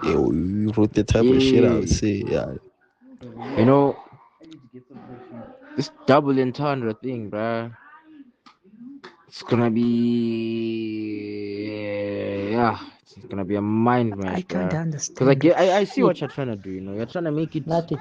Yo, you wrote the type of shit I would Yeah. say. Yeah. You know, this double entendre thing, bruh. It's gonna be it's gonna be a mind I match, can't bruh. Cause like understand yeah, the I see what shit. you're trying to do. You know, you're trying to make it, Nothing.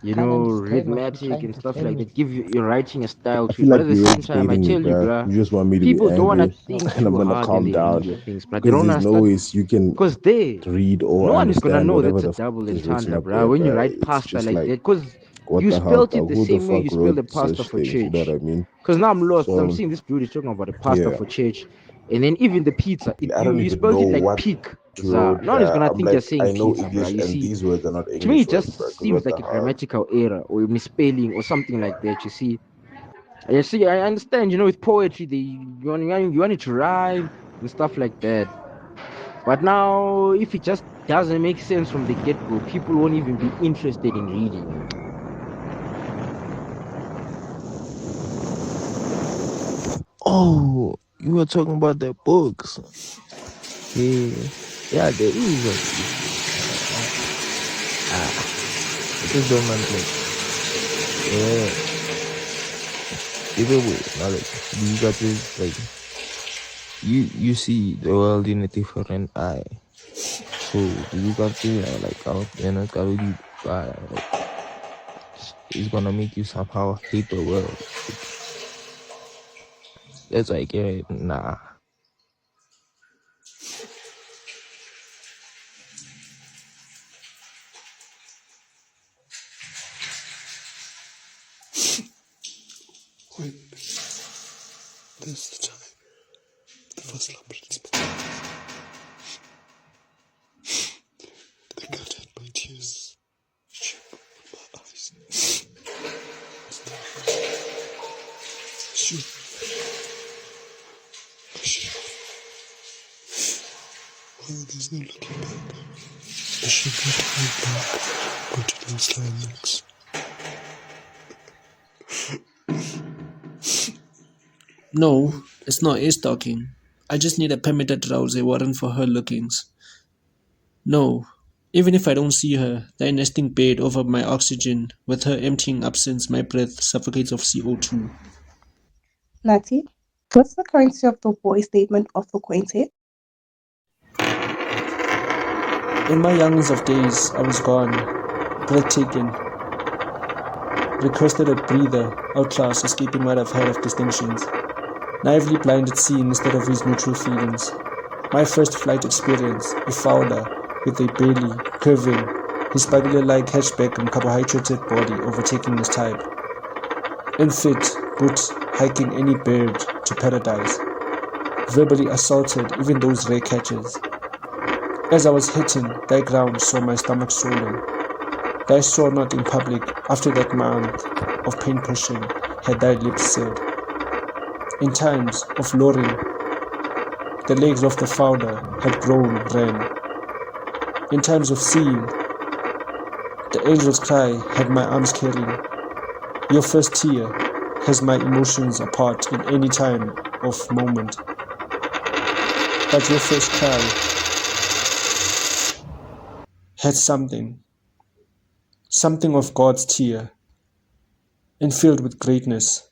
you Can't know, understand what you're rhythmatic trying and to stuff tell like me. that. Give your writing a style I to it, feel but like at the you're same time, I irritating me, tell you, bruh. bruh, You just want me to be people don't wanna angry, think and I'm too gonna hard when calm they read down your things, but they because don't there's wanna no start. ways you can Cause read no or one is gonna understand know whatever that's a the fuck double is written entendre, up bruh. there, When you bruh. write It's pasta just like like, that, cause what you the hell? spelt it the Who the same way fuck you spell wrote the pasta such for things? You know what church. I mean? Cause now I'm lost. I'm So seeing this dude is talking about the pasta yeah, for church, and then even the pizza. I You don't you even know spelled it like what pizza. you wrote No one is here. gonna I'm think you're like, saying I know pizza, bruh. English, You and see, these words are not to me English it words, just bruh. Because seems what the like a hell? grammatical error or a misspelling or something like that. You see, and you see, I understand. You know, with poetry, you want it to rhyme and stuff like that. But now, if it just doesn't make sense from the get go, people won't even be interested in reading it. Oh, you were talking about the books. Yeah, yeah, there is actually. I just don't want like, yeah, either way, not like you got this like you see the world in a different eye. So you got to like out and like it's gonna make you somehow hate the world. Like, that's like nah. When there's the time, the first principle, they cut at my tears, ship my eyes. Shoot, shoot. Well, there's no looking back. I should not hold back, continuous climax. No, it's not Ace talking. I just need a permitted drowsy warrant for her lookings. No, even if I don't see her, the nesting bed over my oxygen, with her emptying absence, my breath suffocates of CO2. Natty, what's the currency of the boy statement of the quaintet? In my youngest of days, I was gone, breathtaking, requested a breather, outclass, escaping what I've heard of distinctions, naively blind at seeing instead of his neutral feelings. My first flight experience, a founder, with a belly, curving, his spaghetti-like hatchback and carbohydrated body overtaking his type. Unfit, but hiking any bird to paradise. Verbally assaulted even those rare catches. As I was hitting, thy ground saw my stomach swollen. Thy saw not in public after that month of pain pushing had thy lips sealed. In times of lowering, the legs of the founder had grown ran. In times of seeing, the angel's cry had my arms carrying. Your first tear has my emotions apart in any time of moment. But your first cry had something of God's tear, and filled with greatness.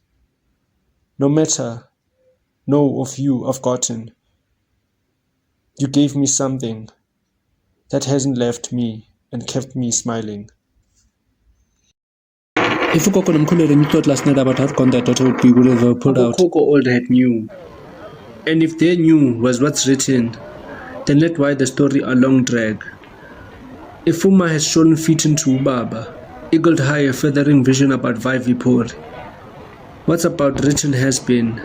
No matter, know of you I've gotten. You gave me something that hasn't left me and kept me smiling. If Ukoko Namkule thought last night about how gone their daughter would be, would have pulled out. Ukoko all that knew. And if they knew was what's written, then let why the story a long drag. If Uma has shown feet into Ubaba, eagled high a feathering vision about Vaivipori. What's about written has been.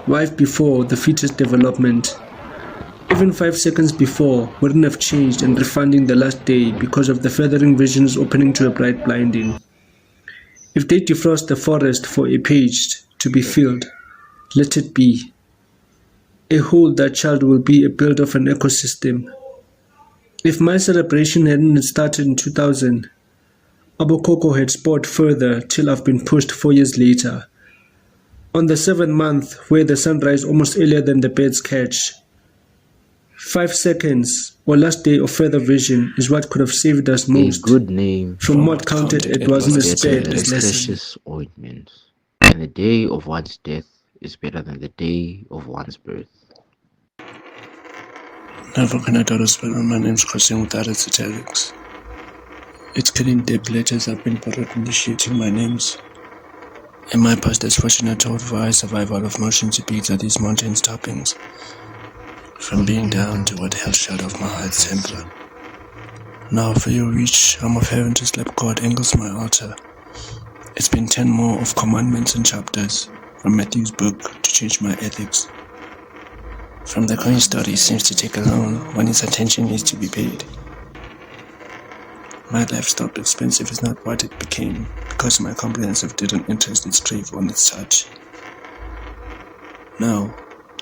Wife before the fetus development. Even 5 seconds before wouldn't have changed and refunding the last day because of the feathering visions opening to a bright blinding. If they defrost the forest for a page to be filled, let it be. A whole that child will be a build of an ecosystem. If my celebration hadn't started in 2000, Abokoko had spored further till I've been pushed 4 years later. On the 7th month, where the sunrise almost earlier than the birds catch. 5 seconds or last day of further vision is what could have saved us A most good name from what counted it wasn't as better spared than as lesson. precious ointment, and the day of one's death is better than the day of one's birth. Never can I doubt a spell when my name's crossing without its italics. It's killing deep letters I've been put initiating my names. In my past, as fortunate told for I survive out of motion to beats at these mountains' toppings. From being down to what hell shut off my heart's temper. Now for your reach, I'm of heaven to slap God angles my altar. It's been 10 more of commandments and chapters, from Matthew's book to change my ethics. From the coin story seems to take a loan when its attention needs to be paid. My life stopped expensive is not what it became, because my comprehensive didn't interest its crave on its touch. Now,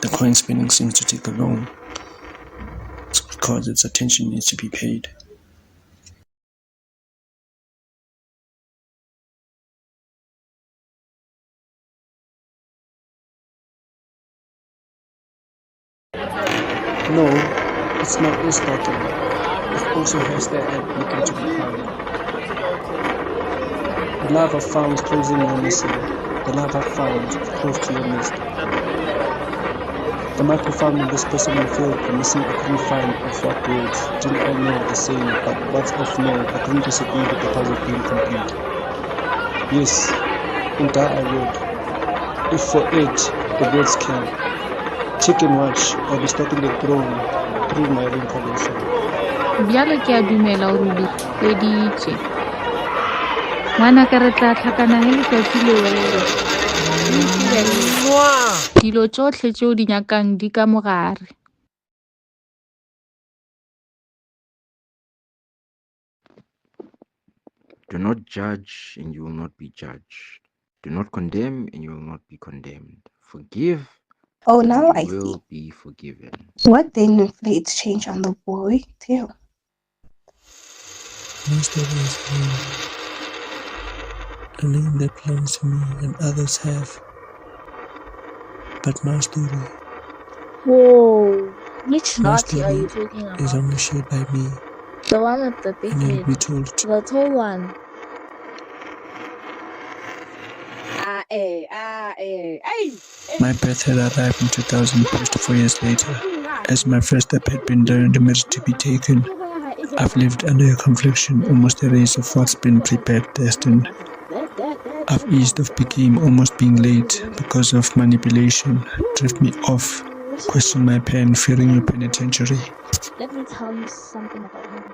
the coin spinning seems to take a loan. It's because its attention needs to be paid. No, it's not Aristotle. It also has the app looking to be found. The love I found closing your missing. The love I found close to your mist. The micro found in this personal field, the missing I couldn't find of what words. Didn't I know the same, but what's of no, I couldn't disagree with the puzzle being complete. Yes, in that I would. If for it, the words can. Chicken watch or be starting the throne through my reincarnation. Bjale ke a dumela hore o di feditse. Ngwanaka re tla tlhakana le letsatsi leo. Dilo tsotlhe tseo di nyakang di ka mogare. Do not judge and you will not be judged. Do not condemn and you will not be condemned. Forgive Oh, and now I you see. will be forgiven. What then inflates change on the boy, too? Most of us have a name that belongs to me and others have. But my story Whoa, which My naughty are you story talking is about? only shared by me, The one with the big and it'll head. be told to The tall one. my birth had arrived in 2000, pushed 4 years later. As my first step had been learned and to be taken, I've lived under a confliction, almost a race of what's been prepared, destined. I've eased of became almost being late because of manipulation. Drift me off, question my pen, fearing your penitentiary. Let me tell you something about him.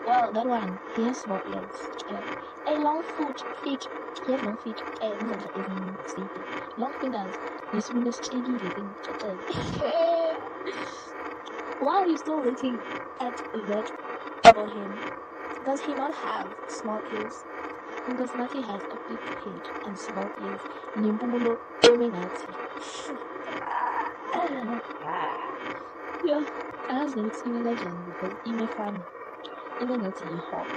Well, that one, he has small ears. A long feet. He has long feet. Long fingers. His fingers cheeky thing. Why are you still looking at that about him? Does he not have small ears? Because Nati has a big head and small ears. Nimbumulo Eminati. Yeah, I was never seen a legend because Ime fan. Even not a hawk.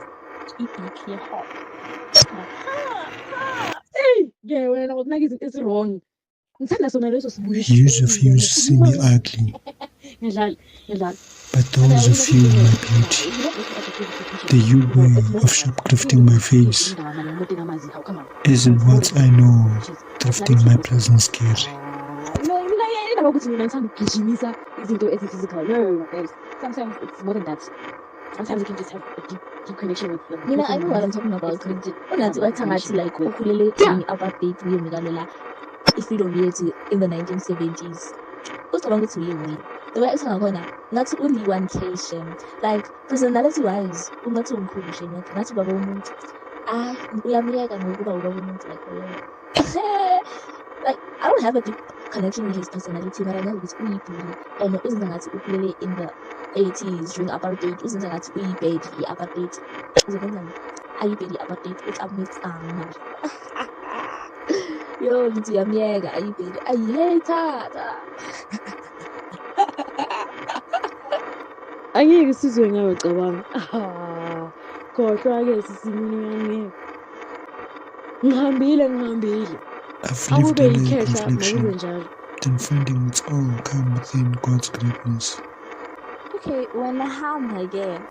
It be a hawk. Hey! Yeah, when I was like, it's wrong. Use of you see me ugly, but those of you my beauty. The you way of shoplifting my face isn't what I know, thrifting my presence scary. Sometimes it's more than that. Sometimes you can just have a deep connection with them. You know, I know what I'm talking about. Like, apartheid, if we don't get it in the 1970s. What's the longest we win? The way it's not only one case, like personality wise, not so cool, not about women. We are like, I don't have a deep connection with his personality, but I know he's really bully. And it isn't that ukulele in the 80s during apartheid, isn't that we baby apartheid. Are you baby apartheid? It's a mix. Yo, it's your mega. Are you baby? I hate that. Angeke sizwe ngawe cabanga. Khohlwa ke sisimini ngihambile. I've lived in a confliction, then finding its all come within God's greatness. Okay, when harm again,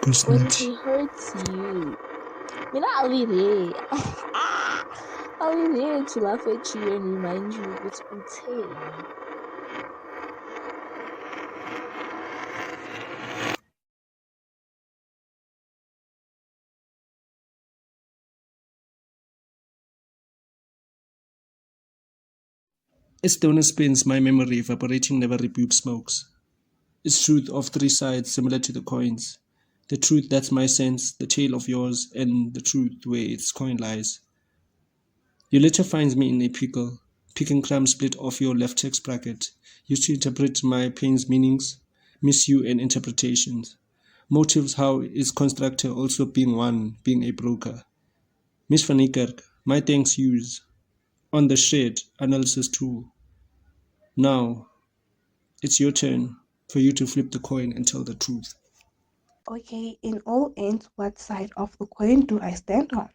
Because when not. he hurts you, I'll be there. I'll be there to laugh at you and remind you it's okay. As Stoner spins, my memory evaporating never rebuke smokes. It's truth of three sides similar to the coins. The truth that's my sense, the tail of yours, and the truth where its coin lies. Your letter finds me in a pickle, picking crumbs split off your left text bracket, used to interpret my pain's meanings, miss you and interpretations. Motives how is constructor also being one, being a broker. Miss Van Niekerk, my thanks use. On the shade, analysis tool. Now, it's your turn for you to flip the coin and tell the truth. Okay, in all ends, what side of the coin do I stand on?